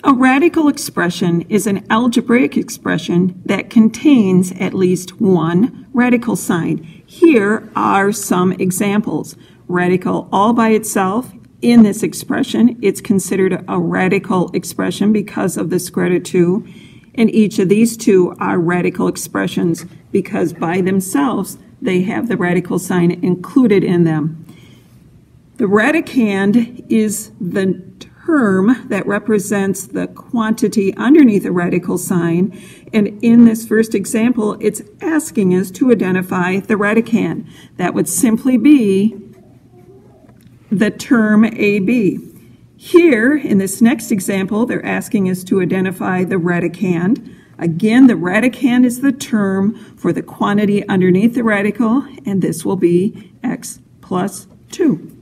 A radical expression is an algebraic expression that contains at least one radical sign. Here are some examples. Radical all by itself. In this expression, it's considered a radical expression because of the square root of 2. And each of these two are radical expressions because by themselves, they have the radical sign included in them. The radicand is the term that represents the quantity underneath a radical sign, and in this first example it's asking us to identify the radicand. That would simply be the term AB. Here in this next example they're asking us to identify the radicand. Again, the radicand is the term for the quantity underneath the radical, and this will be x plus 2.